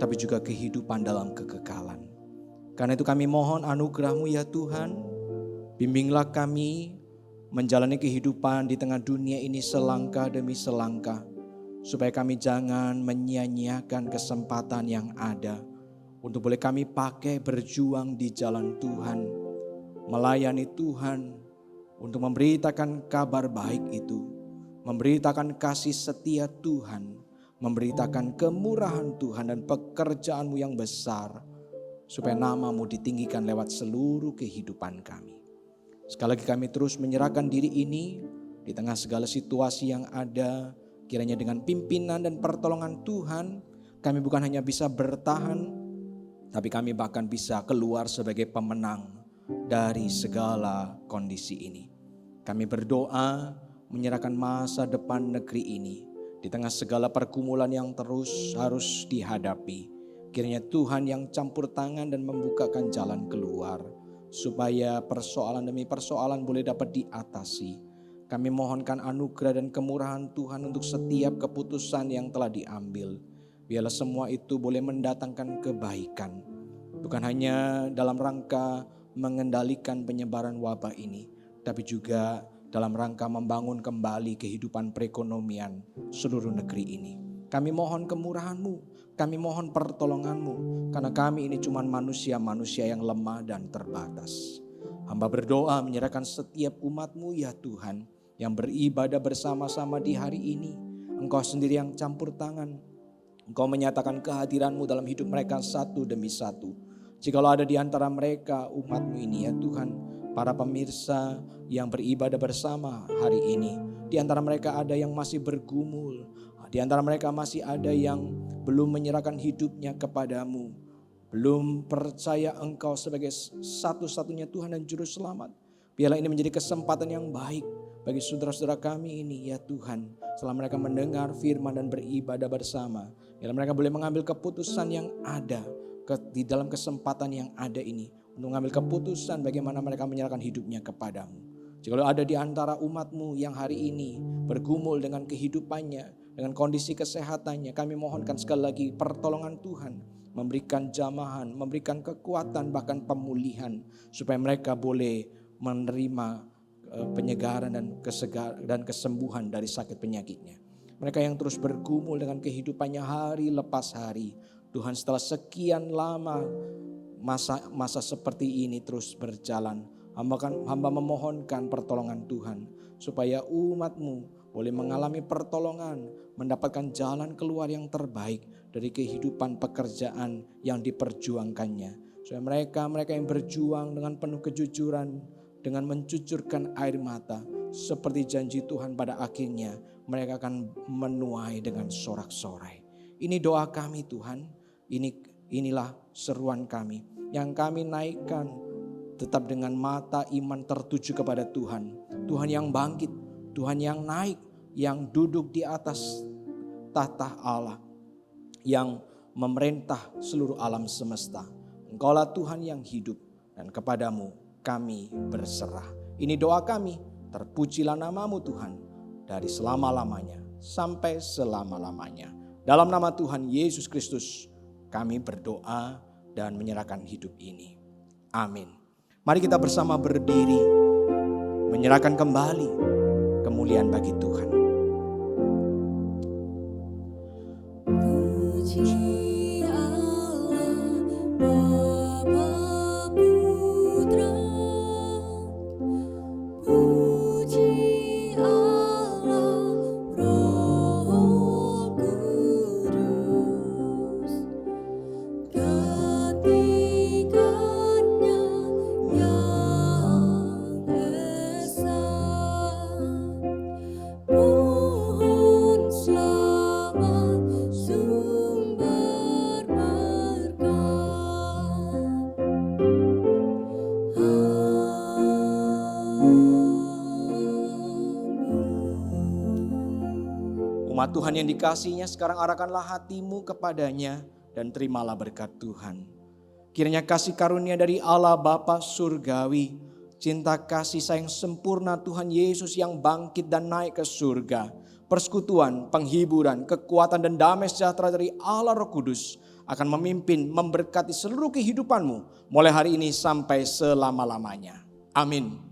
tapi juga kehidupan dalam kekekalan. Karena itu kami mohon anugerah-Mu ya Tuhan, bimbinglah kami menjalani kehidupan di tengah dunia ini selangkah demi selangkah, supaya kami jangan menyia-nyiakan kesempatan yang ada untuk boleh kami pakai berjuang di jalan Tuhan, melayani Tuhan, untuk memberitakan kabar baik itu, memberitakan kasih setia Tuhan, memberitakan kemurahan Tuhan dan pekerjaan-Mu yang besar, supaya nama-Mu ditinggikan lewat seluruh kehidupan kami. Sekali lagi kami terus menyerahkan diri ini di tengah segala situasi yang ada. Kiranya dengan pimpinan dan pertolongan Tuhan, kami bukan hanya bisa bertahan, tapi kami bahkan bisa keluar sebagai pemenang dari segala kondisi ini. Kami berdoa menyerahkan masa depan negeri ini di tengah segala pergumulan yang terus harus dihadapi. Kiranya Tuhan yang campur tangan dan membukakan jalan keluar, supaya persoalan demi persoalan boleh dapat diatasi. Kami mohonkan anugerah dan kemurahan Tuhan untuk setiap keputusan yang telah diambil. Biarlah semua itu boleh mendatangkan kebaikan. Bukan hanya dalam rangka mengendalikan penyebaran wabah ini, tapi juga dalam rangka membangun kembali kehidupan perekonomian seluruh negeri ini. Kami mohon kemurahan-Mu, kami mohon pertolongan-Mu, karena kami ini cuma manusia-manusia yang lemah dan terbatas. Hamba berdoa menyerahkan setiap umat-Mu ya Tuhan, yang beribadah bersama-sama di hari ini. Engkau sendiri yang campur tangan. Engkau menyatakan kehadiran-Mu dalam hidup mereka satu demi satu. Jikalau ada di antara mereka umat-Mu ini ya Tuhan, para pemirsa yang beribadah bersama hari ini, di antara mereka ada yang masih bergumul, di antara mereka masih ada yang belum menyerahkan hidupnya kepadamu, belum percaya Engkau sebagai satu-satunya Tuhan dan Juru Selamat. Biarlah ini menjadi kesempatan yang baik bagi saudara-saudara kami ini ya Tuhan. Setelah mereka mendengar firman dan beribadah bersama, biarlah mereka boleh mengambil keputusan yang ada di dalam kesempatan yang ada ini, untuk mengambil keputusan bagaimana mereka menyerahkan hidupnya kepadamu. Jika ada di antara umat-Mu yang hari ini bergumul dengan kehidupannya, dengan kondisi kesehatannya, kami mohonkan sekali lagi pertolongan Tuhan, memberikan jamahan, memberikan kekuatan, bahkan pemulihan, supaya mereka boleh menerima penyegaran dan kesembuhan dari sakit penyakitnya. Mereka yang terus bergumul dengan kehidupannya hari lepas hari, Tuhan, setelah sekian lama masa seperti ini terus berjalan, hamba memohonkan pertolongan Tuhan, supaya umat-Mu boleh mengalami pertolongan, mendapatkan jalan keluar yang terbaik dari kehidupan pekerjaan yang diperjuangkannya. Supaya mereka yang berjuang dengan penuh kejujuran, dengan mencucurkan air mata, seperti janji Tuhan pada akhirnya mereka akan menuai dengan sorak-sorai. Ini doa kami Tuhan, inilah seruan kami yang kami naikkan tetap dengan mata iman tertuju kepada Tuhan. Tuhan yang bangkit, Tuhan yang naik, yang duduk di atas tahta Allah, yang memerintah seluruh alam semesta. Engkaulah Tuhan yang hidup, dan kepadamu kami berserah. Ini doa kami, terpujilah nama-Mu Tuhan, dari selama-lamanya sampai selama-lamanya. Dalam nama Tuhan Yesus Kristus kami berdoa dan menyerahkan hidup ini. Amin. Mari kita bersama berdiri, menyerahkan kembali kemuliaan bagi Tuhan. Puji Allah Bapa Putra, puji Allah Roh Kudus. Umat Tuhan yang dikasihinya sekarang arahkanlah hatimu kepadanya dan terimalah berkat Tuhan. Kiranya kasih karunia dari Allah Bapa Surgawi, cinta kasih sayang sempurna Tuhan Yesus yang bangkit dan naik ke surga, persekutuan, penghiburan, kekuatan dan damai sejahtera dari Allah Roh Kudus akan memimpin, memberkati seluruh kehidupanmu mulai hari ini sampai selama-lamanya. Amin.